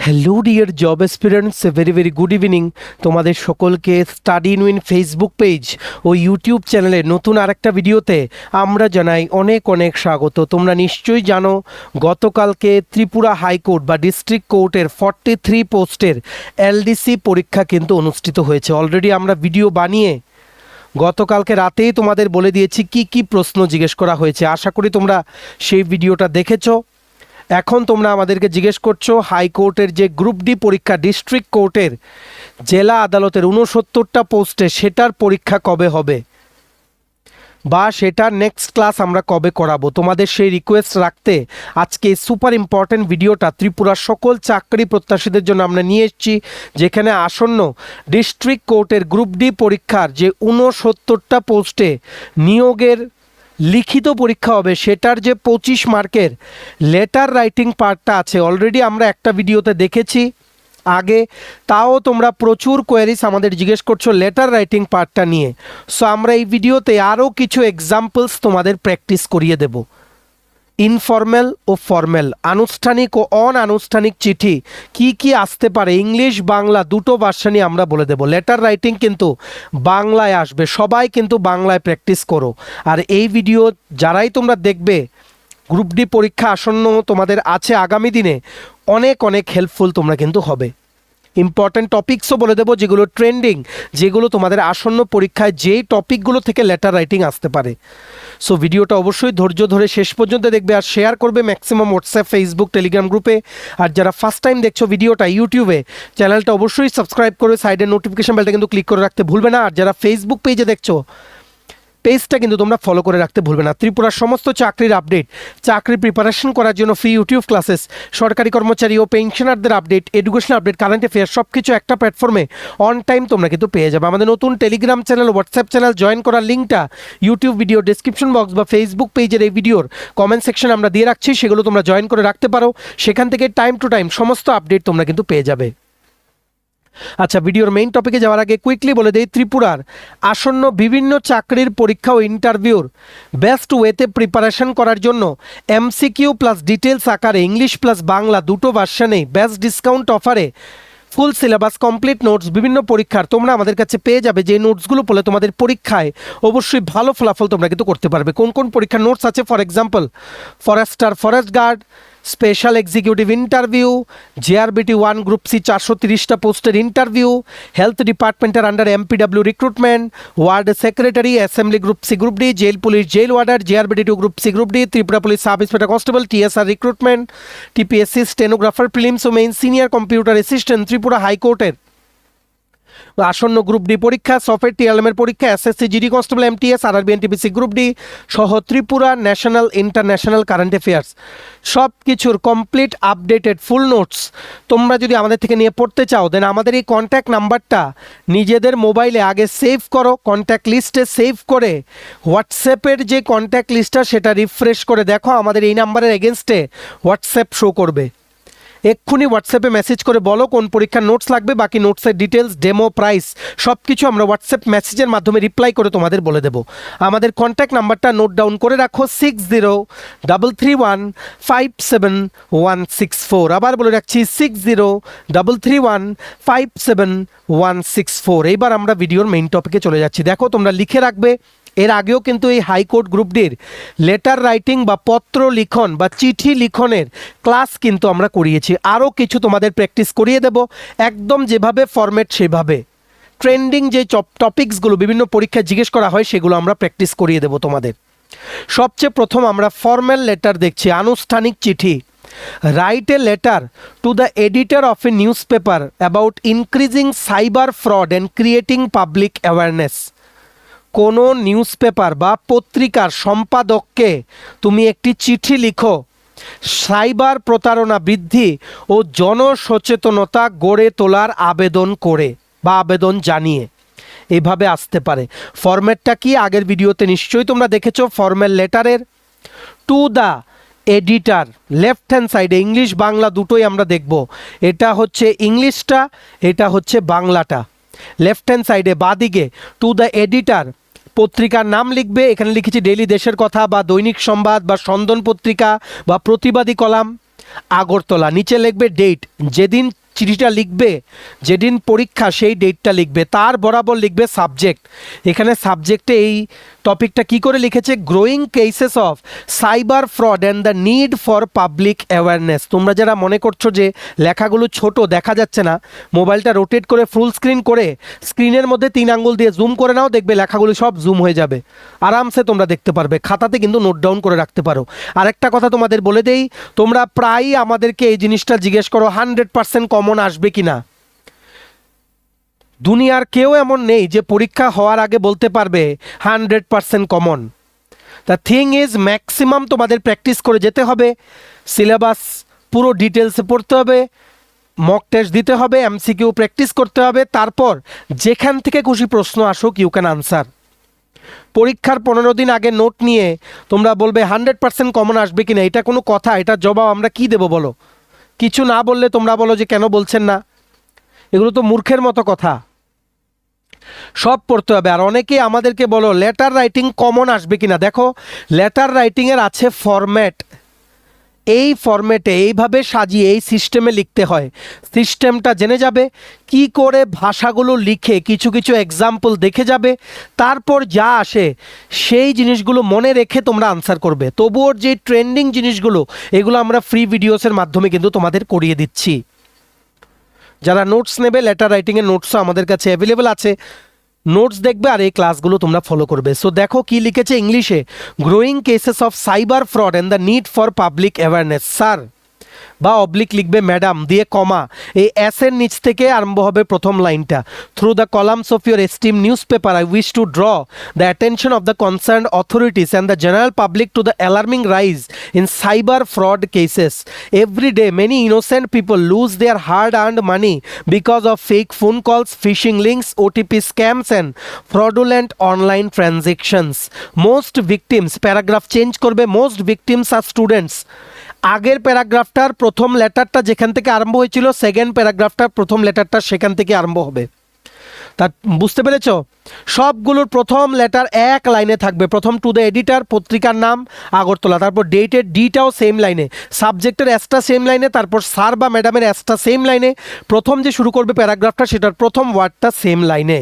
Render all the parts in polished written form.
Hello dear job aspirants, very good evening. তোমাদের সকলকে study in win Facebook page ও YouTube চ্যানেলে নতুন আরেকটা ভিডিওতে আমরা জানাই অনেক অনেক স্বাগত। তোমরা নিশ্চয়ই জানো গতকালকে ত্রিপুরা হাইকোর্ট বা ডিস্ট্রিক্ট কোর্টের 43 পোস্টের এলডিসি পরীক্ষা কিন্তু অনুষ্ঠিত হয়েছে। অলরেডি আমরা ভিডিও বানিয়ে গতকালকে রাতেই তোমাদের বলে দিয়েছি কি কি প্রশ্ন জিজ্ঞেস করা হয়েছে। আশা করি তোমরা সেই ভিডিওটা দেখেছো। এখন তোমরা আমাদেরকে জিজ্ঞেস করছো হাইকোর্টের যে গ্রুপ ডি পরীক্ষা ডিস্ট্রিক্ট কোর্টের জেলা আদালতের 69টা পোস্টে সেটার পরীক্ষা কবে হবে বা সেটার নেক্সট ক্লাস আমরা কবে করাবো। তোমাদের সেই রিকোয়েস্ট রাখতে আজকে সুপার ইম্পর্টেন্ট ভিডিওটা ত্রিপুরার সকল চাকরি প্রত্যাশীদের জন্য আমরা নিয়ে এসেছি, যেখানে আসন্ন ডিস্ট্রিক্ট কোর্টের গ্রুপ ডি পরীক্ষার যে 69টা পোস্টে নিয়োগের লিখিত পরীক্ষা হবে সেটার যে 25 মার্কের লেটার রাইটিং পার্টটা আছে। অলরেডি আমরা একটা ভিডিওতে দেখেছি আগে, তাও তোমরা প্রচুর কোয়েরিজ আমাদের জিজ্ঞেস করছো লেটার রাইটিং পার্টটা নিয়ে। সো আমরা এই ভিডিওতে আরও কিছু এক্সাম্পলস তোমাদের প্র্যাকটিস করিয়ে দেব। ইনফর্মাল ও ফর্মাল, আনুষ্ঠানিক ও অনানুষ্ঠানিক চিঠি কি কি আসতে পারে ইংলিশ বাংলা দুটো ভার্সনই আমরা বলে দেব। লেটার রাইটিং কিন্তু বাংলায় আসবে, সবাই কিন্তু বাংলায় প্র্যাকটিস করো। আর এই ভিডিও যারাই তোমরা দেখবে, গ্রুপ ডি পরীক্ষা আসন্ন তোমাদের আছে আগামী দিনে, অনেক অনেক হেল্পফুল তোমরা কিন্তু হবে। ইম্পর্ট্যান্ট টপিকসও বলে দেবো যেগুলো ট্রেন্ডিং, যেগুলো তোমাদের আসন্ন পরীক্ষায় যেই টপিকগুলো থেকে লেটার রাইটিং আসতে পারে। সো ভিডিওটা অবশ্যই ধৈর্য ধরে শেষ পর্যন্ত দেখবে আর শেয়ার করবে ম্যাক্সিমাম হোয়াটসঅ্যাপ, ফেসবুক, টেলিগ্রাম গ্রুপে। আর যারা ফার্স্ট টাইম দেখছো ভিডিওটা ইউটিউবে, চ্যানেলটা অবশ্যই সাবস্ক্রাইব করে সাইডের নোটিফিকেশন বেলটা কিন্তু ক্লিক করে রাখতে ভুলবে না। আর যারা ফেসবুক পেজে দেখছো, পেজটা কিন্তু তোমরা ফলো করে রাখতে ভুলবে না। ত্রিপুরার সমস্ত চাকরির আপডেট, চাকরির প্রিপারেশন করার জন্য ফ্রি ইউটিউব ক্লাসেস, সরকারি কর্মচারী ও পেনশনারদের update, education update, current affairs সব কিছু একটা প্ল্যাটফর্মে অন টাইম তোমরা কিন্তু পেয়ে যাবে। আমাদের নতুন Telegram channel, WhatsApp channel join করার লিঙ্কটা ইউটিউব ভিডিও ডেসক্রিপশন বক্স বা ফেসবুক পেজের এই ভিডিওর কমেন্ট সেকশনে আমরা দিয়ে রাখছি, সেগুলো তোমরা জয়েন করে রাখতে পারো। সেখান থেকে টাইম টু টাইম সমস্ত আপডেট তোমরা কিন্তু পেয়ে যাবে। আচ্ছা, ভিডিওর মেইন টপিকে যাওয়ার আগে কুইকলি বলে দেই ত্রিপুরার আসন্ন বিভিন্ন চাকরির পরীক্ষা ও ইন্টারভিউর বেস্ট ওয়েতে প্রিপারেশন করার জন্য এমসিকিউ প্লাস ডিটেলস আকারে ইংলিশ প্লাস বাংলা দুটো ভার্সনেই বেস্ট ডিসকাউন্ট অফারে ফুল সিলেবাস, কমপ্লিট নোটস, বিভিন্ন পরীক্ষার তোমরা আমাদের কাছে পেয়ে যাবে। যে নোটসগুলো পড়লে তোমাদের পরীক্ষায় অবশ্যই ভালো ফলাফল তোমরা কিন্তু করতে পারবে। কোন কোন পরীক্ষার নোটস আছে? For example forester, forest guard, special executive interview, JRBT 1 group C 430টা পোস্টের ইন্টারভিউ, হেলথ ডিপার্টমেন্টের under MPW recruitment, ward secretary, assembly group C group D, jail police jail warder, JRBT 2 group C group D, Tripura police sub inspector constable, TSR recruitment, TPSC stenographer, prelims ও main, senior computer assistant, Tripura হাইকোর্টের আসন্ন group D পরীক্ষা, software টিএলএমের পরীক্ষা, SSC GD constable, MTS, RRB, NTPC group D সহ Tripura national international current affairs সব কিছুর complete updated ফুল notes তোমরা যদি আমাদের থেকে নিয়ে পড়তে চাও, দেন আমাদের এই কন্ট্যাক্ট নাম্বারটা নিজেদের মোবাইলে আগে সেভ করো, কন্ট্যাক্ট লিস্টে সেভ করে হোয়াটসঅ্যাপের যে কন্ট্যাক্ট লিস্টটা সেটা রিফ্রেশ করে দেখো, আমাদের এই নাম্বারের এগেনস্টে হোয়াটসঅ্যাপ শো করবে। এক্ষুনি হোয়াটসঅ্যাপে মেসেজ করে বলো কোন পরীক্ষার নোটস লাগবে, বাকি নোটসের ডিটেলস, ডেমো, প্রাইস সব কিছু আমরা হোয়াটসঅ্যাপ মেসেজের মাধ্যমে রিপ্লাই করে তোমাদের বলে দেবো। আমাদের কন্ট্যাক্ট নাম্বারটা নোট ডাউন করে রাখো, 6033157164। আবার বলে রাখছি 6033157164। এইবার আমরা ভিডিওর মেইন টপিকে চলে যাচ্ছি। দেখো তোমরা লিখে রাখবে, এর আগেও কিন্তু এই হাইকোর্ট গ্রুপ ডির লেটার রাইটিং বা পত্র লিখন বা চিঠি লিখনের ক্লাস কিন্তু আমরা করিয়েছি। আরও কিছু তোমাদের প্র্যাকটিস করিয়ে দেব, একদম যেভাবে ফরম্যাট সেভাবে ট্রেন্ডিং যে টপিকসগুলো বিভিন্ন পরীক্ষায় জিজ্ঞেস করা হয় সেগুলো আমরা প্র্যাকটিস করিয়ে দেব তোমাদের। সবচেয়ে প্রথম আমরা ফর্মাল লেটার দেখছি, আনুষ্ঠানিক চিঠি। Right a letter to the editor of A news paper about increasing cyber fraud and creating public awareness. কোনো নিউজ পেপার বা পত্রিকার সম্পাদককে তুমি একটি চিঠি লিখো সাইবার প্রতারণা বৃদ্ধি ও জনসচেতনতা গড়ে তোলার আবেদন করে বা আবেদন জানিয়ে। এভাবে আসতে পারে। ফরম্যাটটা কি আগের ভিডিওতে নিশ্চয়ই তোমরা দেখেছো। ফর্মাল লেটারের to the editor, left hand সাইডে ইংলিশ বাংলা দুটোই আমরা দেখব। এটা হচ্ছে ইংলিশটা, এটা হচ্ছে বাংলাটা। লেফট হ্যান্ড সাইডে বাদিকে টু দ্য এডিটার, পত্রিকার নাম লিখবে। এখানে লিখেছি ডেইলি দেশের কথা বা দৈনিক সংবাদ বা সন্দন পত্রিকা বা প্রতিবাদী কলাম। আগরতলা, নিচে লিখবে ডেট, যেদিন চিঠিটা লিখবে, যেদিন পরীক্ষা সেই ডেটটা লিখবে, তার বরাবর লিখবে সাবজেক্ট। এখানে সাবজেক্টে এই টপিকটা কি করে লিখেছে, growing cases of cyber fraud and the need for public awareness. তোমরা যারা মনে করছো যে লেখাগুলো ছোট দেখা যাচ্ছে না, মোবাইলটা রোটেট করে ফুল স্ক্রিন করে স্ক্রিনের মধ্যে 3 আঙ্গুল দিয়ে জুম করে নাও, দেখবে লেখাগুলো সব জুম হয়ে যাবে, আরামসে তোমরা দেখতে পারবে। খাতাতে কিন্তু নোট ডাউন করে রাখতে পারো। আরেকটা কথা তোমাদের বলে দেই, তোমরা প্রায়ই আমাদেরকে এই জিনিসটা জিজ্ঞেস করো 100% কমন আসবে কিনা। দুনিয়ার কেউ এমন নেই যে পরীক্ষা হওয়ার আগে বলতে পারবে 100% common. The thing is maximum তোমাদের প্র্যাকটিস করে যেতে হবে, সিলেবাস পুরো ডিটেলসে পড়তে হবে, মক টেস্ট দিতে হবে, এমসিকিউ প্র্যাকটিস করতে হবে, তারপর যেখান থেকে খুশি প্রশ্ন আসুক ইউ ক্যান আনসার। পরীক্ষার 15 দিন আগে নোট নিয়ে তোমরা বলবে 100% কমন আসবে কিনা, এটা কোনো কথা? এটার জবাব আমরা কি দেবো বলো? কিছু না বললে তোমরা বলো যে কেন বলছেন না, এগুলো তো মূর্খের মতো কথা। সব পড়তে হবে। আর অনেকে আমাদেরকে বলো লেটার রাইটিং কমন আসবে কিনা। দেখো, লেটার রাইটিংয়ের আছে ফরম্যাট, এই ফরম্যাটে এইভাবে সাজিয়ে এই সিস্টেমে লিখতে হয়। সিস্টেমটা জেনে যাবে, কি করে ভাষাগুলো লিখে কিছু কিছু এক্সাম্পল দেখে যাবে, তারপর যা আসে সেই জিনিসগুলো মনে রেখে তোমরা আনসার করবে। তবুও যে ট্রেন্ডিং জিনিসগুলো এগুলো আমরা ফ্রি ভিডিওসের মাধ্যমে কিন্তু তোমাদের করিয়ে দিচ্ছি। যারা নোটস নেবে, লেটার রাইটিংয়ের নোটসও আমাদের কাছে অ্যাভেলেবেল আছে, নোটস দেখবে আর এই ক্লাসগুলো তোমরা ফলো করবে। সো দেখো কি লিখেছে ইংলিশে, growing cases of cyber fraud and the need for public awareness. Sir বা অবলিক লিখবে ম্যাডাম দিয়ে কমা, এই এসের নিচ থেকে আরম্ভ হবে প্রথম লাইনটা। Through the columns of your esteem newspaper I wish to draw the attention of the concern authorities and the general public to the alarming rise in cyber fraud cases. Every day many innocent people lose their hard earned money because of fake phone calls, phishing links, OTP scams and fraudulent online transactions. Most victims, paragraph change করবে, most victims are students. আগের প্যারাগ্রাফটার প্রথম লেটারটা যেখান থেকে আরম্ভ হয়েছিল, second প্যারাগ্রাফটার প্রথম লেটারটা সেখান থেকে আরম্ভ হবে। তা বুঝতে পেরেছ? সবগুলোর প্রথম লেটার এক লাইনে থাকবে। প্রথম টু দ্য এডিটার, পত্রিকার নাম আগরতলা, তারপর ডেটের ডিটাও সেম লাইনে, সাবজেক্টের এসটা সেম লাইনে, তারপর স্যার বা ম্যাডামের এসটা সেম লাইনে, প্রথম যে শুরু করবে প্যারাগ্রাফটা সেটার প্রথম ওয়ার্ডটা সেম লাইনে।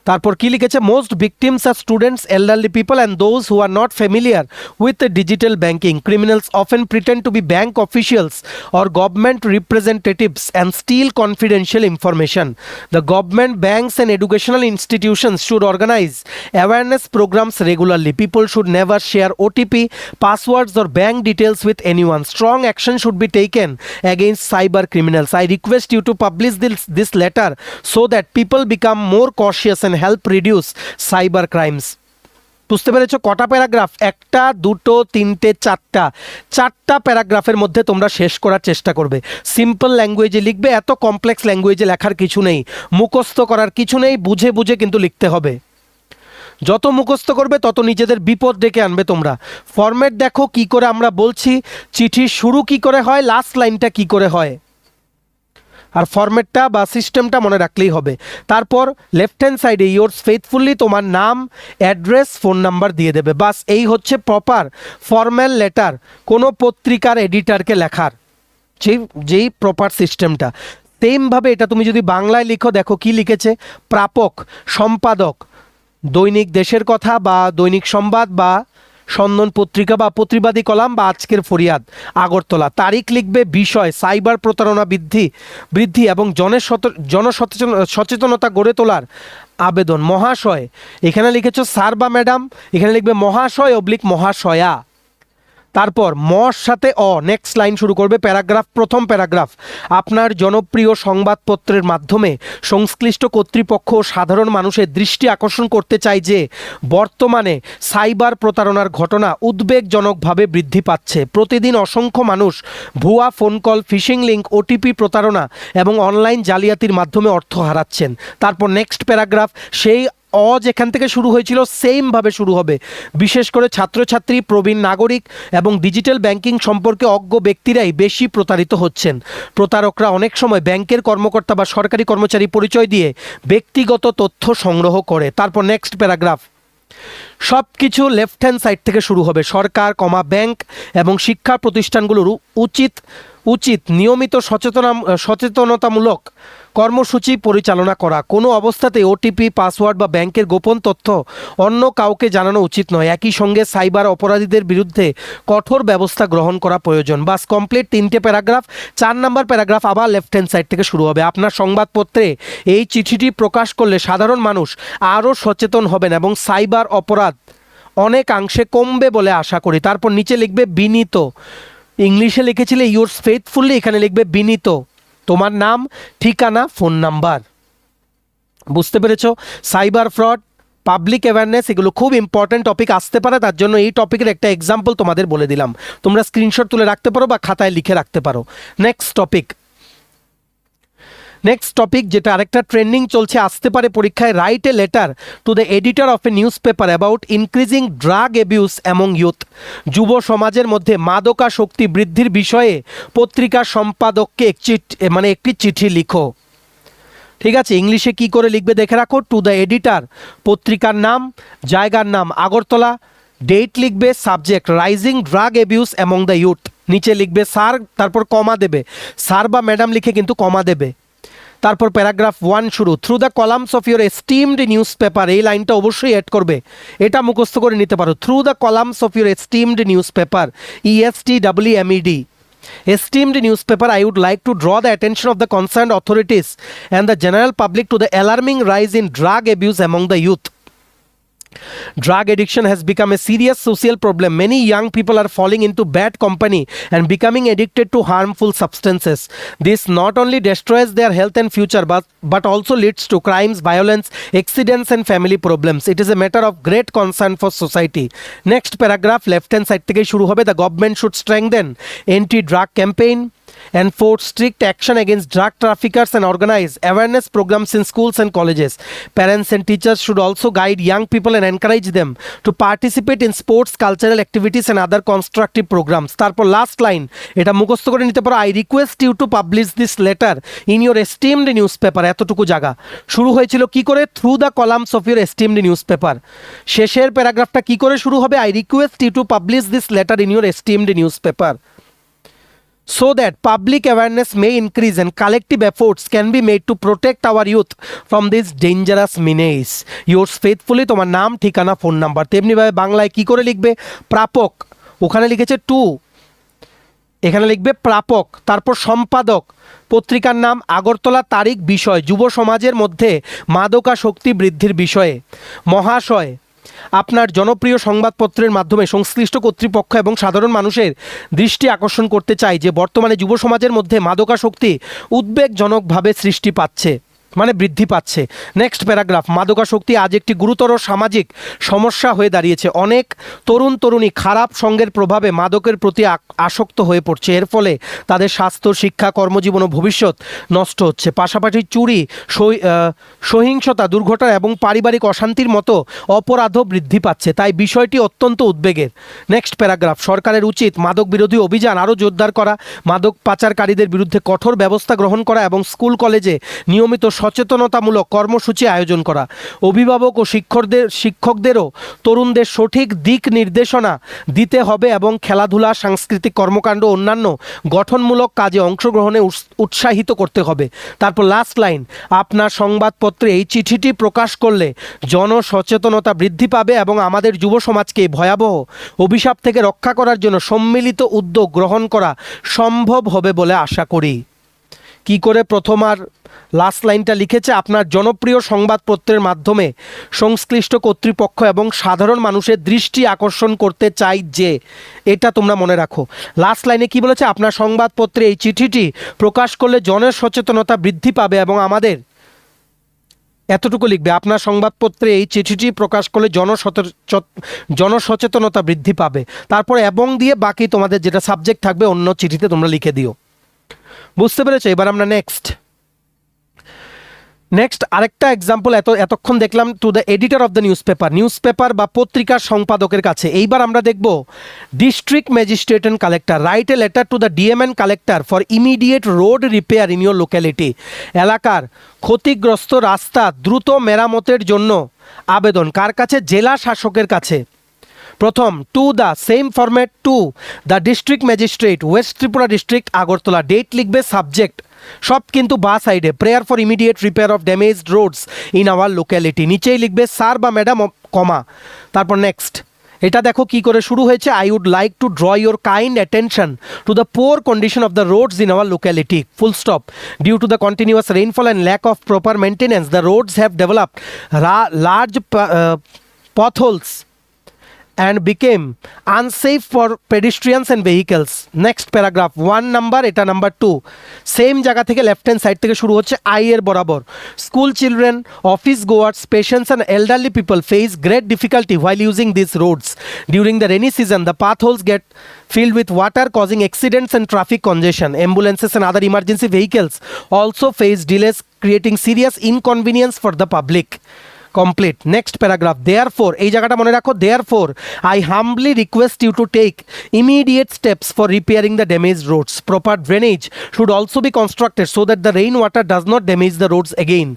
তারপর কি লিখেছে, most victims are students, elderly people and those who are not familiar with digital banking. Criminals often pretend to be bank officials or government representatives and steal confidential information. The government, banks and educational institutions should organize awareness programs regularly. People should never share OTP, passwords or bank details with anyone. Strong action should be taken against cyber criminals. I request you to publish this letter so that people become more cautious and help reduce cyber crimes. বুঝতে পেরেছো কটা paragraph? একটা, দুটো, তিনটে, চারটা প্যারাগ্রাফের মধ্যে তোমরা শেষ করার চেষ্টা করবে। সিম্পল ল্যাঙ্গুয়েজে লিখবে, এত কমপ্লেক্স ল্যাঙ্গুয়েজে লেখার কিছু নেই, মুখস্থ করার কিছু নেই, বুঝে বুঝে কিন্তু লিখতে হবে। যত মুখস্থ করবে তত নিজেদের বিপদ ডেকে আনবে তোমরা। ফরম্যাট দেখো কি করে আমরা বলছি, চিঠির শুরু কি করে হয়, লাস্ট লাইনটা কি করে হয়, আর ফরম্যাটটা বা সিস্টেমটা মনে রাখলেই হবে। তারপর লেফট হ্যান্ড সাইডে ইয়োর্স ফেথফুলি তোমার নাম, অ্যাড্রেস, ফোন নাম্বার দিয়ে দেবে। বাস এই হচ্ছে প্রপার ফর্ম্যাল লেটার কোনো পত্রিকার এডিটারকে লেখার যেই প্রপার সিস্টেমটা। সেমভাবে এটা তুমি যদি বাংলায় লিখো, দেখো কি লিখেছে, প্রাপক, সম্পাদক, দৈনিক দেশের কথা বা দৈনিক সংবাদ বা সন্দন পত্রিকা বা প্রতিবাদী কলাম বা আজকের ফরিয়াদ, আগরতলা। তারিখ লিখবে, বিষয় সাইবার প্রতারণা বৃদ্ধি এবং জনসচেতনতা গড়ে তোলার আবেদন। মহাশয়, এখানে লিখেছ স্যার বা ম্যাডাম, এখানে লিখবে মহাশয় অবলিক মহাশয়া। তারপর মর সাথে অ, নেক্সট লাইন শুরু করবে প্যারাগ্রাফ, প্রথম প্যারাগ্রাফ। আপনার জনপ্রিয় সংবাদপত্রের মাধ্যমে সংশ্লিষ্ট কর্তৃপক্ষ ও সাধারণ মানুষের দৃষ্টি আকর্ষণ করতে চাই যে বর্তমানে সাইবার প্রতারণার ঘটনা উদ্বেগজনকভাবে বৃদ্ধি পাচ্ছে। প্রতিদিন অসংখ্য মানুষ ভুয়া phone call, fishing link, OTP প্রতারণা এবং অনলাইন জালিয়াতির মাধ্যমে অর্থ হারাচ্ছেন। তারপর নেক্সট প্যারাগ্রাফ, সেই অ যেখান থেকে শুরু হয়েছিল সেমভাবে শুরু হবে। বিশেষ করে ছাত্রছাত্রী, প্রবীণ নাগরিক এবং ডিজিটাল ব্যাংকিং সম্পর্কে অজ্ঞ ব্যক্তিরাই বেশি প্রতারিত হচ্ছেন। প্রতারকরা অনেক সময় ব্যাংকের কর্মকর্তা বা সরকারি কর্মচারী পরিচয় দিয়ে ব্যক্তিগত তথ্য সংগ্রহ করে। তারপর নেক্সট প্যারাগ্রাফ, সব কিছু লেফট হ্যান্ড সাইড থেকে শুরু হবে। সরকার, ব্যাংক এবং শিক্ষা প্রতিষ্ঠানগুলোর উচিত নিয়মিত সচেতনতামূলক কর্মসূচি পরিচালনা করা। কোনো অবস্থাতে ওটিপি, পাসওয়ার্ড বা ব্যাংকের গোপন তথ্য অন্য কাউকে জানানো উচিত নয়। একই সঙ্গে সাইবার অপরাধীদের বিরুদ্ধে কঠোর ব্যবস্থা গ্রহণ করা প্রয়োজন। বাস কমপ্লিট 3টে প্যারাগ্রাফ। 4 নম্বর প্যারাগ্রাফ আবার লেফট হ্যান্ড সাইড থেকে শুরু হবে। আপনার সংবাদপত্রে এই চিঠিটি প্রকাশ করলে সাধারণ মানুষ আরও সচেতন হবেন এবং সাইবার অপরাধ অনেকাংশে কমবে বলে আশা করি। তারপর নিচে লিখবে বিনীত। ইংলিশে লিখেছিলে ইয়োর্স ফেথফুলি, এখানে লিখবে বিনীত, তোমার নাম, ঠিকানা, ফোন নাম্বার। বুঝতে পেরেছো? সাইবার ফ্রড, পাবলিক অ্যাওয়ারনেস এগুলো খুব ইম্পর্ট্যান্ট টপিক আসতে পারে, তার জন্য এই টপিকের একটা এক্সাম্পল তোমাদের বলে দিলাম। তোমরা স্ক্রিনশট তুলে রাখতে পারো বা খাতায় লিখে রাখতে পারো। নেক্সট টপিক যেটা আরেকটা ট্রেন্ডিং চলছে, আসতে পারে পরীক্ষায়। Right a letter to the editor of A news paper about increasing drug abuse among youth. যুব সমাজের মধ্যে মাদকাসক্তি বৃদ্ধির বিষয়ে পত্রিকার সম্পাদককে একটি চিঠি লিখো। ঠিক আছে, ইংলিশে কি করে লিখবে দেখে রাখো। টু দ্য এডিটর, পত্রিকার নাম, জায়গার নাম আগরতলা, ডেট লিখবে, subject rising drug abuse among the youth, নিচে লিখবে স্যার, তারপর কমা দেবে, স্যার বা ম্যাডাম লিখে কিন্তু কমা দেবে। তারপর প্যারাগ্রাফ 1 শুরু, through the columns of your esteemed news paper. এই লাইনটা অবশ্যই অ্যাড করবে, এটা মুখস্থ করে নিতে পারো। Through the columns of your esteemed news paper, ESTWMED, esteemed newspaper, I would like to draw the attention of the concerned authorities and the general public to the alarming rise in drug abuse among the youth. Drug addiction has become a serious social problem. Many young people are falling into bad company and becoming addicted to harmful substances. This not only destroys their health and future but also leads to crimes, violence, accidents and family problems. It is a matter of great concern for society. Next paragraph left hand side থেকে শুরু হবে। The government should strengthen anti-drug campaign, enforce strict action against drug traffickers and organize awareness programs in schools and colleges. Parents and teachers should also guide young people and encourage them to participate in sports, cultural activities and other constructive programs. তারপর last line, এটা মুখস্থ করে নিতে পারো। I request you to publish this letter in your esteemed newspaper. এতটুকু জায়গা শুরু হয়েছিল কি করে? Through the columns of your esteemed newspaper. শেষের প্যারাগ্রাফটা কি করে শুরু হবে? I request you to publish this letter in your esteemed newspaper, so that public awareness may increase and collective efforts can be made to protect our youth from this dangerous menace. Yours faithfully, তোমার নাম, ঠিকানা, phone number. তেমনিভাবে বাংলায় কি করে লিখবে? প্রাপক, ওখানে লিখেছে টু, এখানে লিখবে প্রাপক। তারপর সম্পাদক, পত্রিকার নাম, আগরতলা, তারিখ, বিষয় যুব সমাজের মধ্যে মাদকাসক্তি বৃদ্ধির বিষয়ে। মহাশয়, আপনার জনপ্রিয় সংবাদপত্রের মাধ্যমে সংশ্লিষ্ট কর্তৃপক্ষ এবং সাধারণ মানুষের দৃষ্টি আকর্ষণ করতে চাই যে বর্তমানে যুব সমাজের মধ্যে মাদকাসক্তি উদ্বেগজনকভাবে বৃদ্ধি পাচ্ছে। নেক্সট প্যারাগ্রাফ, মাদকাসক্তি আজ একটি গুরুতর সামাজিক সমস্যা হয়ে দাঁড়িয়েছে। অনেক তরুণী খারাপ সঙ্গের প্রভাবে মাদকের প্রতি আসক্ত হয়ে পড়ছে। এর ফলে তাদের স্বাস্থ্য, শিক্ষা, কর্মজীবন ও ভবিষ্যৎ নষ্ট হচ্ছে। পাশাপাশি চুরি, সহিংসতা, দুর্ঘটনা এবং পারিবারিক অশান্তির মতো অপরাধও বৃদ্ধি পাচ্ছে। তাই বিষয়টি অত্যন্ত উদ্বেগের। নেক্সট প্যারাগ্রাফ, সরকারের উচিত মাদক বিরোধী অভিযান আরও জোরদার করা, মাদক পাচারকারীদের বিরুদ্ধে কঠোর ব্যবস্থা গ্রহণ করা এবং স্কুল কলেজে নিয়মিত সচেতনতামূলক কর্মসূচি আয়োজন করা। অভিভাবক ও শিক্ষকদেরও তরুণদের সঠিক দিক নির্দেশনা দিতে হবে এবং খেলাধুলা, সাংস্কৃতিক কর্মকাণ্ড, অন্যান্য গঠনমূলক কাজে অংশগ্রহণে উৎসাহিত করতে হবে। তারপর লাস্ট লাইন, আপনার সংবাদপত্রে এই চিঠিটি প্রকাশ করলে জনসচেতনতা বৃদ্ধি পাবে এবং আমাদের যুব সমাজকে ভয়াবহ অভিশাপ থেকে রক্ষা করার জন্য সম্মিলিত উদ্যোগ গ্রহণ করা সম্ভব হবে বলে আশা করি। কি করে প্রথম আর লাস্ট লাইনটা লিখেছে? আপনার জনপ্রিয় সংবাদপত্রের মাধ্যমে সংশ্লিষ্ট কর্তৃপক্ষ এবং সাধারণ মানুষের দৃষ্টি আকর্ষণ করতে চাই যে, এটা তোমরা মনে রাখো। লাস্ট লাইনে কি বলেছে? আপনার সংবাদপত্রে এই চিঠিটি প্রকাশ করলে জনসচেতনতা বৃদ্ধি পাবে এবং আমাদের, এতটুকু লিখবে, আপনার সংবাদপত্রে এই চিঠিটি প্রকাশ করলে জনসচেতনতা বৃদ্ধি পাবে। তারপর এবং দিয়ে বাকি তোমাদের যেটা সাবজেক্ট থাকবে অন্য চিঠিতে তোমরা লিখে দিও। বুঝতে পেরেছো? এবার আমরা নেক্সট আরেকটা এক্সাম্পল, এতক্ষণ দেখলাম to the editor of the newspaper বা পত্রিকার সম্পাদকের কাছে। এইবার আমরা দেখব district magistrate and collector write a letter to the DM and collector for immediate road repair in your locality. এলাকার ক্ষতিগ্রস্ত রাস্তা দ্রুত মেরামতের জন্য আবেদন কার কাছে? জেলা শাসকের কাছে। প্রথম, to the same format to the district magistrate west Tripura district Agartala. Date লিখবে, সাবজেক্ট সব কিন্তু বা সাইডে, prayer for immediate repair of damaged roads in our locality. নিচেই লিখবে স্যার বা ম্যাডাম কমা। তারপর নেক্সট, এটা দেখো কি করে শুরু হয়েছে। I would like to draw your kind attention to the poor condition of the roads in our locality, full stop. Due to the continuous rainfall and lack of proper maintenance the roads have developed large potholes and became unsafe for pedestrians and vehicles. Next paragraph, 1 number, এটা number 2। Same জায়গা থেকে left hand side থেকে শুরু হচ্ছে, আই এর বরাবর। School children, office goers, patients and elderly people face great difficulty while using these roads. During the rainy season, the potholes get filled with water, causing accidents and traffic congestion. Ambulances and other emergency vehicles also face delays, creating serious inconvenience for the public. Complete. Next paragraph, therefore, এই জায়গাটা মনে রাখো, therefore I humbly request you to take immediate steps for repairing the damage roads. Proper drainage should also be constructed so that the rain water does not damage the roads again.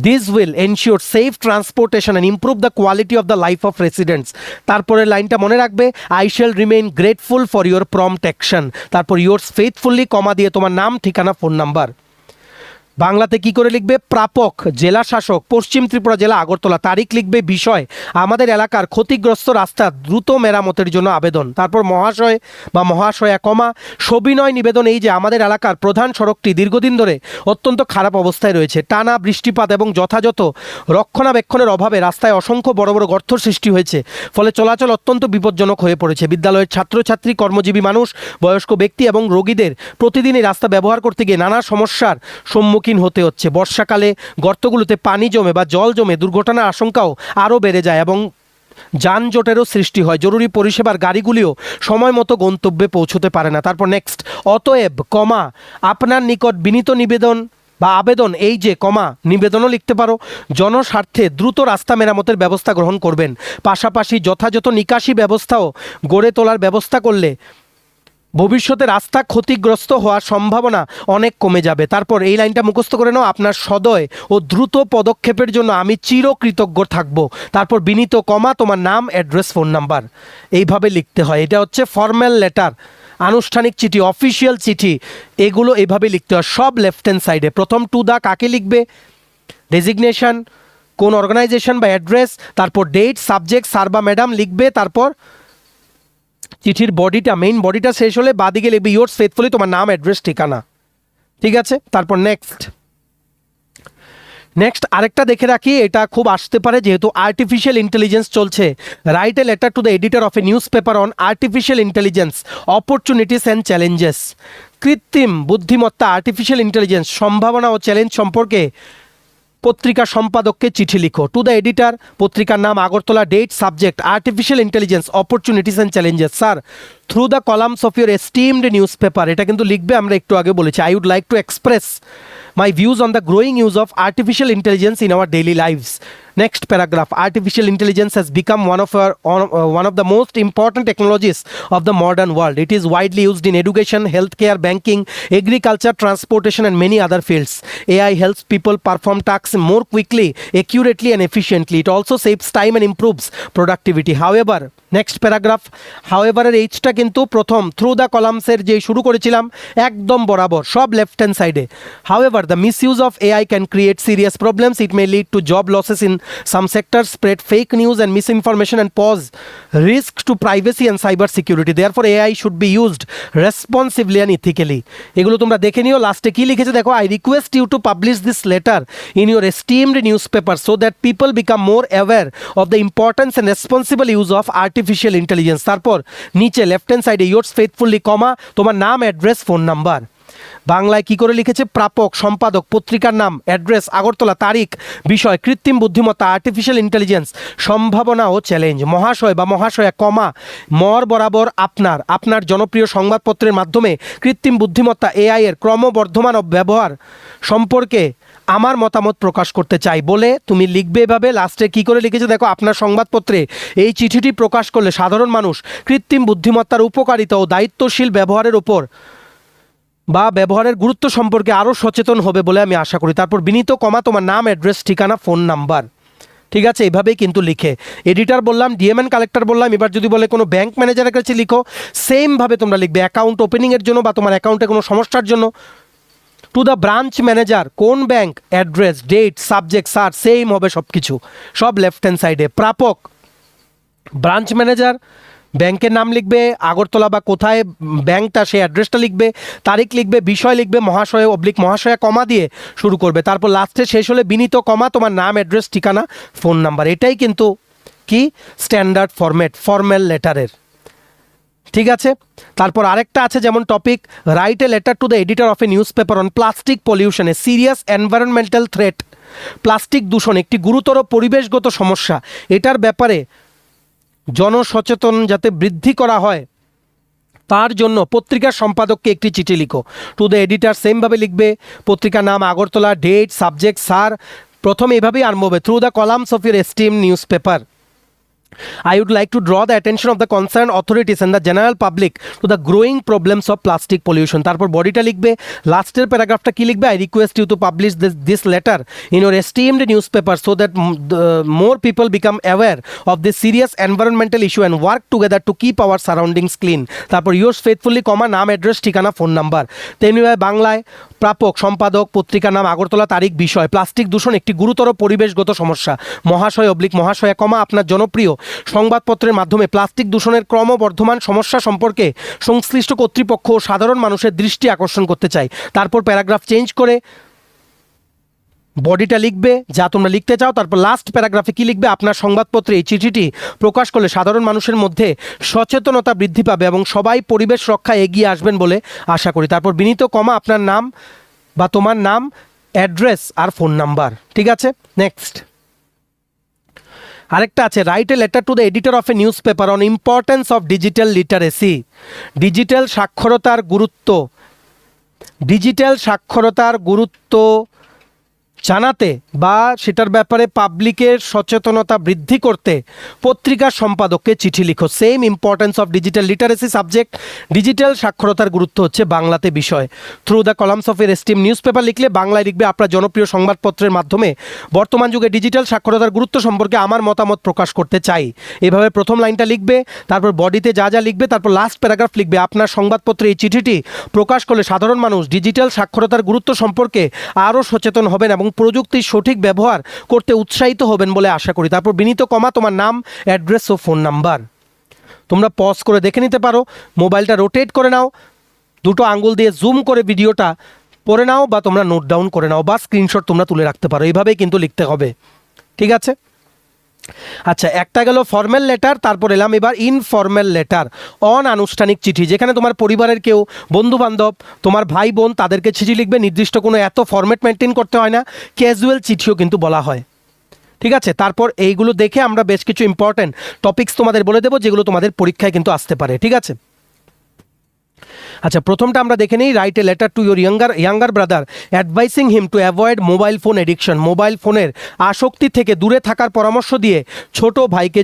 This will ensure safe transportation and improve the quality of the life of residents. তারপরে লাইনটা মনে রাখবে, I shall remain grateful for your prompt action. তারপর yours faithfully কমা দিয়ে তোমার নাম, ঠিকানা, phone number. বাংলাতে কি করে লিখবে? প্রাপক জেলা শাসক পশ্চিম ত্রিপুরা জেলা আগরতলা। তারিখ লিখবে, বিষয় আমাদের এলাকার ক্ষতিগ্রস্ত রাস্তা দ্রুত মেরামতের জন্য আবেদন। তারপর মহাশয় বা মহাশয়া কমা সবিনয় নিবেদন, এই যে আমাদের এলাকার প্রধান সড়কটি দীর্ঘদিন ধরে অত্যন্ত খারাপ অবস্থায় রয়েছে। টানা বৃষ্টিপাত এবং যথাযথ রক্ষণাবেক্ষণের অভাবে রাস্তায় অসংখ্য বড় বড় গর্ত সৃষ্টি হয়েছে, ফলে চলাচল অত্যন্ত বিপজ্জনক হয়ে পড়েছে। বিদ্যালয়ের ছাত্রছাত্রী, কর্মজীবী মানুষ, বয়স্ক ব্যক্তি এবং রোগীদের প্রতিদিন এই রাস্তা ব্যবহার করতে গিয়ে নানা সমস্যার সম্মুখীন হতে হচ্ছে। বর্ষাকালে গর্তগুলোতে পানি জমে বা জল জমে দুর্ঘটনার আশঙ্কাও আরও বেড়ে যায় এবং যানজটেরও সৃষ্টি হয়। জরুরি পরিষেবার গাড়িগুলিও সময় মতো গন্তব্যে পৌঁছতে পারে না। তারপর নেক্সট, অতএব কমা আপনার নিকট বিনীত নিবেদন বা আবেদন, এই যে কমা নিবেদনও লিখতে পারো, জনস্বার্থে দ্রুত রাস্তা মেরামতের ব্যবস্থা গ্রহণ করবেন। পাশাপাশি যথাযথ নিকাশি ব্যবস্থাও গড়ে তোলার ব্যবস্থা করলে ভবিষ্যতে রাস্তা ক্ষতিগ্রস্ত হওয়ার সম্ভাবনা অনেক কমে যাবে। তারপর এই লাইনটা মুখস্থ করে নাও, আপনার সদয় ও দ্রুত পদক্ষেপের জন্য আমি চিরকৃতজ্ঞ থাকব। তারপর বিনীত কমা তোমার নাম, অ্যাড্রেস, ফোন নাম্বার, এইভাবে লিখতে হয়। এটা হচ্ছে ফর্মাল লেটার, আনুষ্ঠানিক চিঠি, অফিসিয়াল চিঠি, এগুলো এইভাবে লিখতে হয় সব লেফট হ্যান্ড সাইডে। প্রথম টু দা কাকে লিখবে? ডেজিগনেশন, কোন অর্গানাইজেশন বা অ্যাড্রেস, তারপর ডেট, সাবজেক্ট স্যার বা ম্যাডাম লিখবে। তারপর চিঠির বডিটা, মেইন বডিটা শেষ হলে বাদিকে লিখবে ইয়োর্স ফেথফুলি তোমার নাম, অ্যাড্রেস, ঠিকানা, ঠিক আছে। তারপর নেক্সট আরেকটা দেখে রাখি, এটা খুব আসতে পারে যেহেতু আর্টিফিশিয়াল ইন্টেলিজেন্স চলছে। Right a letter to the editor of A news paper on artificial intelligence opportunities and challenges. কৃত্রিম বুদ্ধিমত্তা, আর্টিফিশিয়াল ইন্টেলিজেন্স, সম্ভাবনা ও চ্যালেঞ্জ সম্পর্কে পত্রিকা সম্পাদককে চিঠি লিখো। টু দ্য এডিটর, পত্রিকার নাম Agartala, date, subject artificial intelligence opportunities and challenges. Sir, through the columns of your esteemed newspaper, এটা কিন্তু লিখবে, আমরা একটু আগে বলেছি। I would like to express my views on the growing use of artificial intelligence in our daily lives. Next paragraph, artificial intelligence has become one of the most important technologies of the modern world. It is widely used in education, healthcare, banking, agriculture, transportation and many other fields. AI helps people perform tasks more quickly, accurately and efficiently. It also saves time and improves productivity. However, next paragraph, however এর এইচটা কিন্তু প্রথম through the কলামসের যে শুরু করেছিলাম একদম বরাবর সব left hand সাইডে। However, the misuse of AI can create serious problems. It may lead to job losses in some sectors, spread fake news and misinformation and pose risk to privacy and cyber security. Therefore, AI should be used responsibly and ethically. এগুলো তোমরা দেখে নিও। লাস্টে কি লিখেছে দেখো, I request you to publish this letter in your esteemed newspaper so that people become more aware of the importance and responsible use of artificial intelligence. তারপর নিচে লেফট হ্যান্ড সাইডে yours faithfully কমা তোমার নাম, অ্যাড্রেস, ফোন নাম্বার। বাংলায় কি করে লিখেছে? প্রাপক, সম্পাদক, পত্রিকার নাম, অ্যাড্রেস আগরতলা, তারিখ, বিষয় কৃত্রিম বুদ্ধিমত্তা আর্টিফিশিয়াল ইন্টেলিজেন্স, সম্ভাবনা ও চ্যালেঞ্জ। মহাশয় বা মহাশয়া কমা মর বরাবর আপনার জনপ্রিয় সংবাদপত্রের মাধ্যমে কৃত্রিম বুদ্ধিমত্তা এআই এর ক্রমবর্ধমান ব্যবহার সম্পর্কে আমার মতামত প্রকাশ করতে চাই বলে তুমি লিখবে এভাবে। লাস্টে কি করে লিখেছে দেখো, আপনার সংবাদপত্রে এই চিঠিটি প্রকাশ করলে সাধারণ মানুষ কৃত্রিম বুদ্ধিমত্তার উপকারিতা ও দায়িত্বশীল ব্যবহারের ওপর বা ব্যবহারের গুরুত্ব সম্পর্কে আরও সচেতন হবে বলে আমি আশা করি। তারপর বিনীত কমা তোমার নাম, অ্যাড্রেস, ঠিকানা, ফোন নাম্বার। ঠিক আছে, এইভাবেই কিন্তু লিখে। এডিটার বললাম, ডিএমএন কালেক্টর বললাম। এবার যদি বলে কোনো ব্যাংক ম্যানেজারের কাছে লিখো, সেমভাবে তোমরা লিখবে অ্যাকাউন্ট ওপেনিংয়ের জন্য বা তোমার অ্যাকাউন্টে কোনো সমস্যার জন্য। টু দ্য ব্রাঞ্চ ম্যানেজার, কোন bank, address, date, subject, sir, same হবে সব কিছু, সব লেফট হ্যান্ড সাইডে। প্রাপক, ব্রাঞ্চ ম্যানেজার, ব্যাংকের নাম লিখবে, আগরতলা বা কোথায় ব্যাংকটা সেই অ্যাড্রেসটা লিখবে, তারিখ লিখবে, বিষয় লিখবে, মহাশয় অবলিক মহাশয়া কমা দিয়ে শুরু করবে। তারপর লাস্টে শেষ হলে বিনীত কমা তোমার নাম, অ্যাড্রেস, ঠিকানা, ফোন নাম্বার। এটাই কিন্তু কি স্ট্যান্ডার্ড ফরম্যাট ফর্মাল লেটারের। ঠিক আছে, তারপর আরেকটা আছে যেমন topic, right a letter to the editor of A news paper on plastic pollution, A serious environmental threat. Plastic দূষণ একটি গুরুতর পরিবেশগত সমস্যা, এটার ব্যাপারে জনসচেতন যাতে বৃদ্ধি করা হয় তার জন্য পত্রিকার সম্পাদককে একটি চিঠি লিখো। টু দ্য এডিটার সেমভাবে লিখবে, পত্রিকার নাম, আগরতলা, ডেট, সাবজেক্ট, স্যার। প্রথমে এভাবেই আরম্ভ হবে, through the columns of your esteem news paper I would like to draw the attention of the concerned authorities and the general public to the growing problems of plastic pollution. তারপর বডিটা লিখবে, লাস্টের প্যারাগ্রাফটা কি লিখবে, I request you to publish this letter in your esteemed newspaper so that more people become aware of this serious environmental issue and work together to keep our surroundings clean. তারপর yours faithfully কমা নাম, address, ঠিকানা, phone number. তেমনিভাবে বাংলায় প্রাপক, সম্পাদক, পত্রিকার নাম, আগরতলা, তারিখ, বিষয়, প্লাস্টিক দূষণ একটি গুরুতর পরিবেশগত সমস্যা, মহাশয় অবলিক মহাশয়া কমা আপনার জনপ্রিয় সংবাদপত্রের মাধ্যমে প্লাস্টিক দূষণের ক্রমবর্ধমান সমস্যা সম্পর্কে সংশ্লিষ্ট কর্তৃপক্ষ ও সাধারণ মানুষের দৃষ্টি আকর্ষণ করতে চাই। তারপর প্যারাগ্রাফ চেঞ্জ করে বডিটা লিখবে যা তোমরা লিখতে চাও। তারপর লাস্ট প্যারাগ্রাফে কি লিখবে, আপনার সংবাদপত্রে এই চিঠিটি প্রকাশ করলে সাধারণ মানুষের মধ্যে সচেতনতা বৃদ্ধি পাবে এবং সবাই পরিবেশ রক্ষায় এগিয়ে আসবেন বলে আশা করি। তারপর বিনীত কমা আপনার নাম বা তোমার নাম, অ্যাড্রেস আর ফোন নাম্বার। ঠিক আছে, নেক্সট আরেকটা আছে, right a letter to the editor of A news paper on importance of digital literacy. Digital সাক্ষরতার গুরুত্ব জানাতে বা সেটার ব্যাপারে পাবলিকের সচেতনতা বৃদ্ধি করতে পত্রিকার সম্পাদককে চিঠি লিখো। Same importance of digital literacy subject, digital সাক্ষরতার গুরুত্ব হচ্ছে বাংলাতে বিষয়। থ্রু দ্য কলামস অফ এর এস্টিম নিউজ পেপার লিখলে বাংলায় লিখবে আপনার জনপ্রিয় সংবাদপত্রের মাধ্যমে বর্তমান যুগে ডিজিটাল সাক্ষরতার গুরুত্ব সম্পর্কে আমার মতামত প্রকাশ করতে চাই। এভাবে প্রথম লাইনটা লিখবে, তারপর বডিতে যা যা লিখবে, তারপর লাস্ট প্যারাগ্রাফ লিখবে আপনার সংবাদপত্রে এই চিঠিটি প্রকাশ করলে সাধারণ মানুষ ডিজিটাল সাক্ষরতার গুরুত্ব সম্পর্কে আরও সচেতন হবেন এবং প্রযুক্তির সঠিক ব্যবহার করতে উৎসাহিত হবেন বলে আশা করি। তারপর বিনীত কমা তোমার নাম, অ্যাড্রেস ও ফোন নাম্বার। তোমরা পজ করে দেখে নিতে পারো, মোবাইলটা রোটেট করে নাও, দুটো আঙ্গুল দিয়ে জুম করে ভিডিওটা পড়ে নাও বা তোমরা নোট ডাউন করে নাও বা স্ক্রিনশট তোমরা তুলে রাখতে পারো। এইভাবেই কিন্তু লিখতে হবে। ঠিক আছে, আচ্ছা একটা গেল ফর্মাল লেটার, তারপর এলাম এবার ইনফর্মাল লেটার, অনানুষ্ঠানিক চিঠি, যেখানে তোমার পরিবারের কেউ, বন্ধু বান্ধব, তোমার ভাই বোন তাদেরকে চিঠি লিখবে। নির্দিষ্ট কোনো এত ফরম্যাট মেনটেন করতে হয় না, ক্যাজুয়াল চিঠিও কিন্তু বলা হয়। ঠিক আছে, তারপর এইগুলো দেখে আমরা বেশ কিছু ইম্পর্টেন্ট টপিকস তোমাদের বলে দেবো যেগুলো তোমাদের পরীক্ষায় কিন্তু আসতে পারে। ঠিক আছে, আচ্ছা প্রথমটা আমরা দেখে নিই, right a letter to your younger brother advising him to avoid mobile phone addiction. Mobile ফোনের আসক্তি থেকে দূরে থাকার পরামর্শ দিয়ে ছোট ভাইকে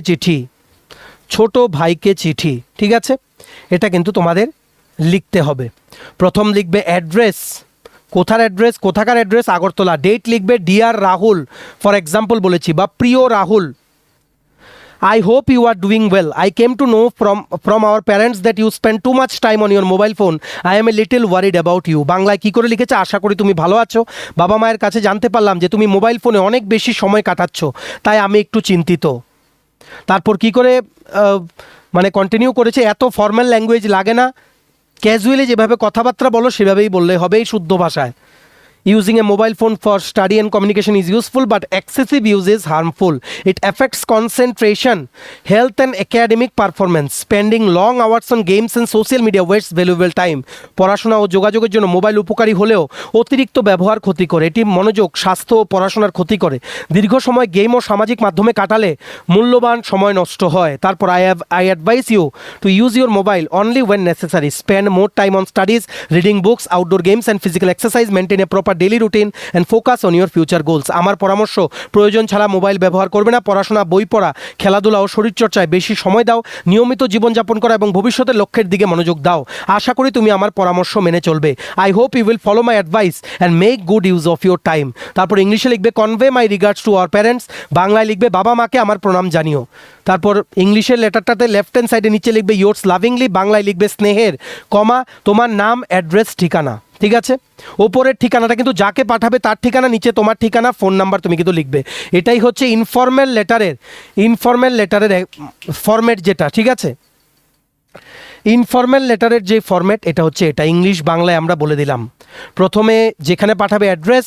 চিঠি। ঠিক আছে, এটা কিন্তু তোমাদের লিখতে হবে। প্রথম লিখবে অ্যাড্রেস, কোথাকার অ্যাড্রেস, আগরতলা। ডেট লিখবে ডিয়ার রাহুল, ফর এক্সাম্পল বলেছি, বা প্রিয় Rahul. I hope you are doing well. I came to know from our parents that you spend too much time on your mobile phone. I am a little worried about you. বাংলায় কী করে লিখেছে, আশা করি তুমি ভালো আছো। বাবা মায়ের কাছে জানতে পারলাম যে তুমি মোবাইল ফোনে অনেক বেশি সময় কাটাচ্ছ, তাই আমি একটু চিন্তিত। তারপর কি করে মানে কন্টিনিউ করেছে, এত ফর্মাল ল্যাঙ্গুয়েজ লাগে না, ক্যাজুয়ালি যেভাবে কথাবার্তা বলো সেভাবেই বললে হবে এই শুদ্ধ ভাষায়। Using a mobile phone for study and communication is useful, but excessive use is harmful. It affects concentration, health and academic performance. Spending long hours on games and social media wastes valuable time. পড়াশোনা ও যোগাযোগের জন্য mobile উপকারী হলেও অতিরিক্ত ব্যবহার ক্ষতি করে। এটি মনোযোগ, স্বাস্থ্য ও পড়াশোনার ক্ষতি করে। দীর্ঘ সময় গেম ও সামাজিক মাধ্যমে কাটালে মূল্যবান সময় নষ্ট হয়। তারপর I advise you to use your mobile only when necessary. Spend more time on studies, reading books, outdoor games and physical exercise. Maintain a proper daily routine and focus on your future goals. আমার পরামর্শ, প্রয়োজন ছাড়া mobile ব্যবহার করবে না, পড়াশোনা, বই পড়া, খেলাধুলা ও শরীরচর্চায় বেশি সময় দাও, নিয়মিত জীবনযাপন করা এবং ভবিষ্যতের লক্ষ্যের দিকে মনোযোগ দাও। আশা করি তুমি আমার পরামর্শ মেনে চলবে। I hope you will follow my advice and make good use of your time. তারপর ইংলিশে লিখবে convey my regards to our parents, বাংলায় লিখবে বাবা মাকে আমার প্রণাম জানিও। তারপর ইংলিশের লেটারটাতে লেফট হ্যান্ড সাইডে নিচে লিখবে ইয়োর্স লাভিংলি, বাংলায় লিখবে স্নেহের, কমা তোমার নাম, অ্যাড্রেস, ঠিকানা। ঠিক আছে, ওপরের ঠিকানাটা কিন্তু যাকে পাঠাবে তার ঠিকানা, নিচে তোমার ঠিকানা, ফোন নাম্বার তুমি কিন্তু লিখবে। এটাই হচ্ছে ইনফর্মাল লেটারের ফরম্যাট যেটা। ঠিক আছে, ইনফর্মাল লেটারের যে ফরম্যাট এটা হচ্ছে এটা। ইংলিশ বাংলায় আমরা বলে দিলাম। প্রথমে যেখানে পাঠাবে অ্যাড্রেস,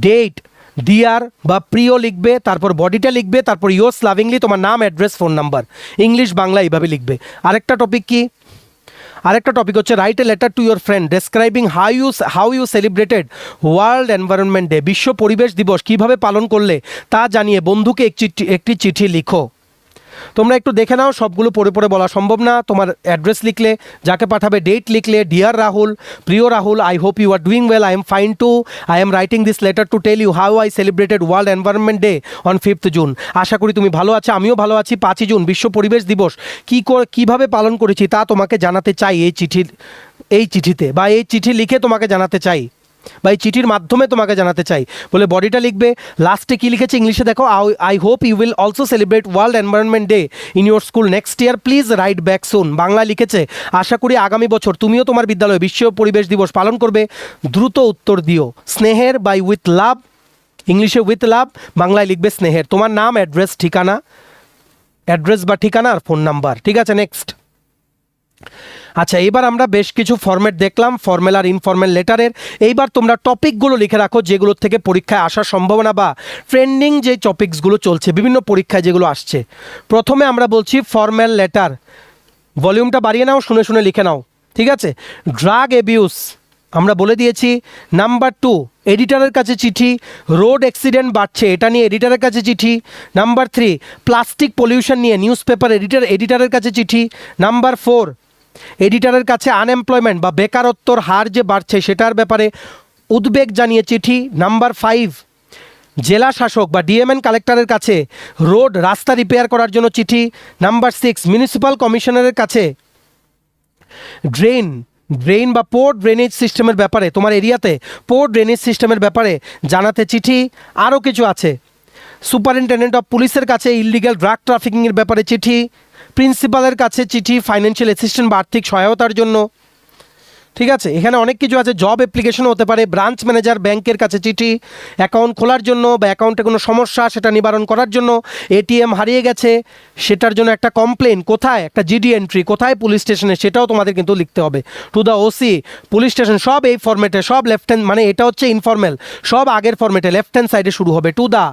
ডেট, ডিয়ার বা প্রিয় লিখবে, তারপর বডিটা লিখবে, তারপর ইয়োর্স লাভিংলি তোমার নাম, address, phone number. English Bangla এইভাবে লিখবে। আরেকটা টপিক হচ্ছে write a letter to your friend describing how you celebrated world environment day, বিশ্ব পরিবেশ দিবস কীভাবে পালন করলে তা জানিয়ে বন্ধুকে একটি চিঠি লিখো। তোমরা একটু দেখে নাও, সবগুলো পড়ে পড়ে বলা সম্ভব না। তোমার অ্যাড্রেস লিখলে, যাকে পাঠাবে ডেট লিখলে, ডিয়ার রাহুল, প্রিয় Rahul, I hope you are doing well, I am fine too, I am writing this letter to tell you how I celebrated world environment day on 5th June. আশা করি তুমি ভালো আছো, আমিও ভালো আছি। 5ই জুন বিশ্ব পরিবেশ দিবস কীভাবে পালন করেছি তা তোমাকে জানাতে চাই এই চিঠিতে, বা এই চিঠি লিখে তোমাকে জানাতে চাই, বা এই চিঠির মাধ্যমে তোমাকে জানাতে চাই বলে বডিটা লিখবে। লাস্টে কী লিখেছে ইংলিশে দেখো, I hope you will also celebrate world environment day in your school next year, please write back soon. Bangla লিখেছে আশা করি আগামী বছর তুমিও তোমার বিদ্যালয়ে বিশ্ব পরিবেশ দিবস পালন করবে, দ্রুত উত্তর দিও। স্নেহের বাই উইথ লাভ, ইংলিশে উইথ লাভ, বাংলায় লিখবে স্নেহের, তোমার নাম, অ্যাড্রেস বা ঠিকানা আর ফোন নাম্বার। ঠিক আছে, নেক্সট। আচ্ছা, এবার আমরা বেশ কিছু ফরম্যাট দেখলাম, ফর্মাল আর ইনফর্মাল লেটারের। এইবার তোমরা টপিকগুলো লিখে রাখো যেগুলোর থেকে পরীক্ষায় আসার সম্ভাবনা বা ট্রেন্ডিং যে টপিকসগুলো চলছে বিভিন্ন পরীক্ষায় যেগুলো আসছে। প্রথমে আমরা বলছি ফর্মাল লেটার, ভলিউমটা বাড়িয়ে নাও, শুনে শুনে লিখে নাও। ঠিক আছে, ড্রাগ অ্যাবিউস আমরা বলে দিয়েছি। নাম্বার 2, এডিটারের কাছে চিঠি, রোড অ্যাক্সিডেন্ট বাড়ছে এটা নিয়ে এডিটারের কাছে চিঠি। নাম্বার 3, প্লাস্টিক পলিউশন নিয়ে নিউজ পেপার এডিটারের কাছে চিঠি। নাম্বার 4, এডিটারের কাছে আনএমপ্লয়মেন্ট বা বেকারত্বর হার যে বাড়ছে সেটার ব্যাপারে উদ্বেগ জানিয়ে চিঠি। নাম্বার 5, জেলা শাসক বা ডিএমএন কালেক্টরের কাছে রাস্তা রিপেয়ার করার জন্য চিঠি। নাম্বার 6, মিউনিসিপ্যাল কমিশনারের কাছে ড্রেন বা পোর ড্রেনেজ সিস্টেমের ব্যাপারে, তোমার এরিয়াতে পোর ড্রেনেজ সিস্টেমের ব্যাপারে জানাতে চিঠি। আরও কিছু আছে, সুপারিনটেন্ডেন্ট অফ পুলিশের কাছে ইললিগ্যাল ড্রাগ ট্রাফিকিংয়ের ব্যাপারে চিঠি, প্রিন্সিপালের কাছে চিঠি ফাইন্যান্সিয়াল অ্যাসিস্ট্যান্ট বা আর্থিক সহায়তার জন্য। ঠিক আছে, এখানে অনেক কিছু আছে, জব অ্যাপ্লিকেশনও হতে পারে, ব্রাঞ্চ ম্যানেজার ব্যাংকের কাছে চিঠি অ্যাকাউন্ট খোলার জন্য বা অ্যাকাউন্টে কোনো সমস্যা সেটা নিবারণ করার জন্য, এটিএম হারিয়ে গেছে সেটার জন্য একটা কমপ্লেন, কোথায় একটা জিডি এন্ট্রি, কোথায় পুলিশ স্টেশনে, সেটাও তোমাদের কিন্তু লিখতে হবে। To the OC, police station, সব এই ফরম্যাটে, সব লেফট হ্যান্ড, মানে এটা হচ্ছে ইনফর্মাল, সব আগের ফরম্যাটে লেফট হ্যান্ড সাইডে শুরু হবে। To the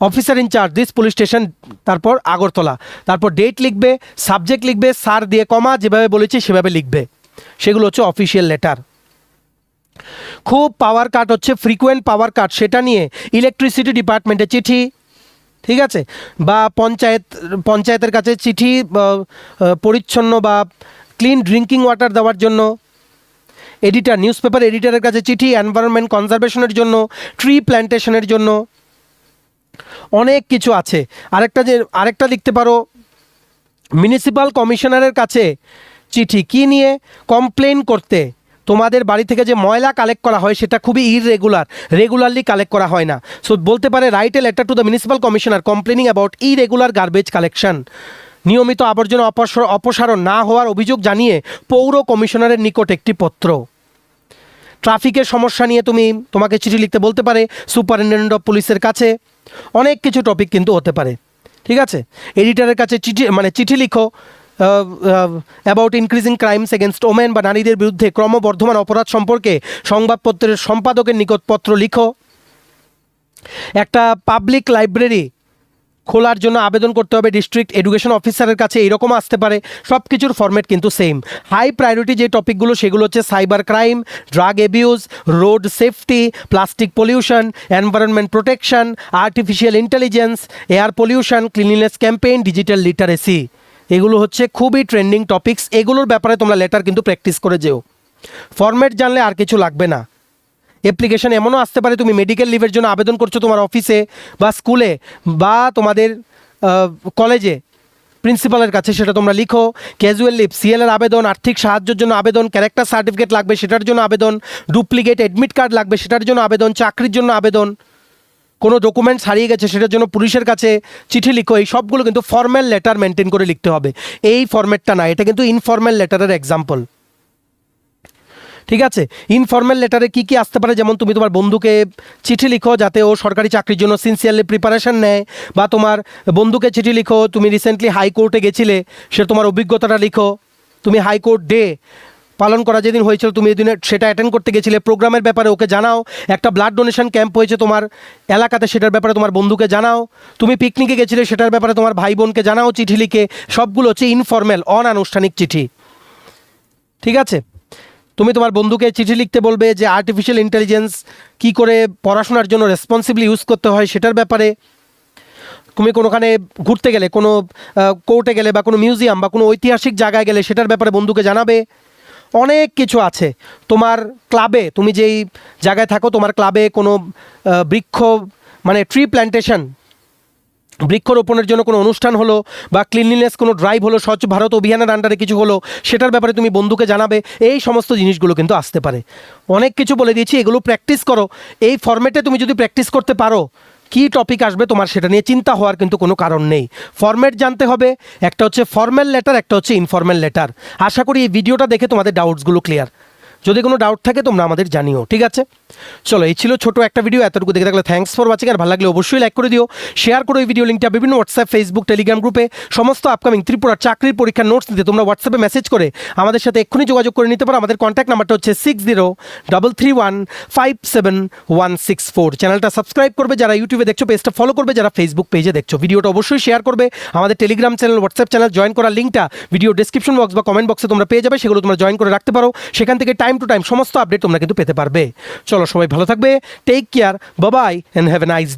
officer in-charge this police station, তারপর আগরতলা, তারপর ডেট লিখবে, সাবজেক্ট লিখবে, স্যার দিয়ে কমা, যেভাবে বলেছি সেভাবে লিখবে। সেগুলো হচ্ছে অফিসিয়াল লেটার। খুব পাওয়ার কাট হচ্ছে ফ্রিকোয়েন্ট পাওয়ার কাট, সেটা নিয়ে ইলেকট্রিসিটি ডিপার্টমেন্টে চিঠি। ঠিক আছে, বা পঞ্চায়েতের কাছে চিঠি পরিচ্ছন্ন বা ক্লিন ড্রিঙ্কিং ওয়াটার দেওয়ার জন্য। এডিটার, নিউজ পেপার এডিটারের কাছে চিঠি এনভায়রনমেন্ট কনজারভেশনের জন্য, ট্রি প্ল্যান্টেশনের জন্য। অনেক কিছু আছে। আরেকটা লিখতে পারো, মিউনিসিপ্যাল কমিশনারের কাছে চিঠি কি নিয়ে, কমপ্লেন করতে, তোমাদের বাড়ি থেকে যে ময়লা কালেক্ট করা হয় সেটা খুবই রেগুলারলি কালেক্ট করা হয় না। সো বলতে পারে right a letter to the municipal commissioner complaining about irregular garbage collection, নিয়মিত আবর্জনা অপসারণ না হওয়ার অভিযোগ জানিয়ে পৌর কমিশনারের নিকট একটি পত্র। ট্রাফিকের সমস্যা নিয়ে তোমাকে চিঠি লিখতে বলতে পারে সুপারিনটেন্ডেন্ট অফ পুলিশের কাছে। অনেক কিছু টপিক কিন্তু হতে পারে। ঠিক আছে, এডিটারের কাছে চিঠি লিখো about increasing crimes against women বা নারীদের বিরুদ্ধে ক্রমবর্ধমান অপরাধ সম্পর্কে সংবাদপত্রের সম্পাদকের নিকট পত্র লিখো। একটা পাবলিক লাইব্রেরি খোলার জন্য আবেদন করতে হবে ডিস্ট্রিক্ট এডুকেশন অফিসারের কাছে, এইরকম আসতে পারে। সব কিছুর ফরম্যাট কিন্তু সেম। হাই প্রায়োরিটি যে টপিকগুলো সেগুলো হচ্ছে cyber crime, drug abuse, road safety, plastic pollution, environment protection, artificial intelligence, air pollution, cleanliness campaign, digital literacy. এগুলো হচ্ছে খুবই ট্রেন্ডিং টপিকস। এগুলোর ব্যাপারে তোমরা লেটার কিন্তু প্র্যাকটিস করে যেও। ফরম্যাট জানলে আর কিছু লাগবে না। অ্যাপ্লিকেশন এমনও আসতে পারে তুমি মেডিকেল লিভের জন্য আবেদন করছো তোমার অফিসে বা স্কুলে বা তোমাদের কলেজে প্রিন্সিপালের কাছে, সেটা তোমরা লিখো। ক্যাজুয়াল লিভ, সিএলের আবেদন, আর্থিক সাহায্যের জন্য আবেদন, ক্যারেক্টার সার্টিফিকেট লাগবে সেটার জন্য আবেদন, ডুপ্লিকেট অ্যাডমিট কার্ড লাগবে সেটার জন্য আবেদন, চাকরির জন্য আবেদন, কোনো ডকুমেন্টস হারিয়ে গেছে সেটার জন্য পুলিশের কাছে চিঠি লিখো। এই সবগুলো কিন্তু ফর্ম্যাল লেটার মেনটেন করে লিখতে হবে। এই ফরম্যাটটা না, এটা কিন্তু ইনফর্ম্যাল লেটারের এক্সাম্পল। ঠিক আছে, ইনফর্ম্যাল লেটারে কী কী আসতে পারে, যেমন তুমি তোমার বন্ধুকে চিঠি লিখো যাতে ও সরকারি চাকরির জন্য সিনসিয়ারলি প্রিপারেশন নেয়, বা তোমার বন্ধুকে চিঠি লিখো তুমি রিসেন্টলি হাইকোর্টে গেছিলে, সে তোমার অভিজ্ঞতাটা লিখো। তুমি হাইকোর্ট ডে পালন করা যেদিন হয়েছিল তুমি এদিনে সেটা অ্যাটেন্ড করতে গেছিলে, প্রোগ্রামের ব্যাপারে ওকে জানাও। একটা ব্লাড ডোনেশন ক্যাম্প হয়েছে তোমার এলাকাতে, সেটার ব্যাপারে তোমার বন্ধুকে জানাও। তুমি পিকনিকে গেছিলে সেটার ব্যাপারে তোমার ভাই বোনকে জানাও চিঠি লিখে। সবগুলো হচ্ছে ইনফর্ম্যাল, অনানুষ্ঠানিক চিঠি। ঠিক আছে, তুমি তোমার বন্ধুকে চিঠি লিখতে বলবে যে আর্টিফিশিয়াল ইন্টেলিজেন্স কী করে পড়াশোনার জন্য রেসপন্সিবলি ইউজ করতে হয় সেটার ব্যাপারে। তুমি কোনোখানে ঘুরতে গেলে, কোনো কোর্টে গেলে বা কোনো মিউজিয়াম বা কোনো ঐতিহাসিক জায়গায় গেলে সেটার ব্যাপারে বন্ধুকে জানাবে। অনেক কিছু আছে। তোমার ক্লাবে, তুমি যেই জায়গায় থাকো তোমার ক্লাবে কোনো বৃক্ষ মানে ট্রি প্ল্যান্টেশন, বৃক্ষরোপণের জন্য কোনো অনুষ্ঠান হলো বা ক্লিনলিনেস কোনো ড্রাইভ হলো, স্বচ্ছ ভারত অভিযানের আন্ডারে কিছু হলো, সেটার ব্যাপারে তুমি বন্ধুকে জানাবে। এই সমস্ত জিনিসগুলো কিন্তু আসতে পারে। অনেক কিছু বলে দিয়েছি, এগুলো প্র্যাকটিস করো। এই ফরম্যাটে তুমি যদি প্র্যাকটিস করতে পারো, কী টপিক আসবে তোমার সেটা নিয়ে চিন্তা হওয়ার কিন্তু কোনো কারণ নেই। ফরম্যাট জানতে হবে, একটা হচ্ছে ফর্ম্যাল লেটার, একটা হচ্ছে ইনফর্ম্যাল লেটার। আশা করি এই ভিডিওটা দেখে তোমাদের ডাউটসগুলো ক্লিয়ার। যদি কোনো ডাউট থাকে তোমরা আমাদের জানিও। ঠিক আছে, চলো এই ছিল ছোট একটা ভিডিও। এতটুকু দেখে থাকলে থ্যাঙ্কস ফর ওয়াচিং। আর ভালো লাগলে অবশ্যই লাইক করে দিও, শেয়ার করো এই ভিডিও লিঙ্কটা বিভিন্ন হোয়াটসঅ্যাপ, ফেসবুক, টেলিগ্রাম গ্রুপে। সমস্ত আপকামিং ত্রিপুরার চাকরির পরীক্ষার নোটস দিতে তোমরা হোয়াটসঅ্যাপে মেসেজ করে আমাদের সাথে এক্ষুনি যোগাযোগ করে নিতে পারো। আমাদের কন্ট্যাক্ট নাম্বারটা হচ্ছে 6033157164। চ্যানেলটা সাবস্ক্রাইব করবে যারা ইউটিউবে দেখছো, পেজটা ফলো করবে যারা ফেসবুক পেজে দেখছো, ভিডিওটা অবশ্যই শেয়ার করবে। আমাদের Telegram channel, WhatsApp channel join করার লিঙ্কটা ভিডিও ডেসক্রিপশন বক্স বা কমেন্ট বক্সে তোমরা পেয়ে যাবে, সেগুলো তোমরা জয়েন করে রাখতে পারো। সেখান থেকে টাইম টু টাইম সমস্ত আপডেট তোমরা কিন্তু পেতে পারবে। চলো সবাই ভালো থাকবে, take care, bye bye, and have a nice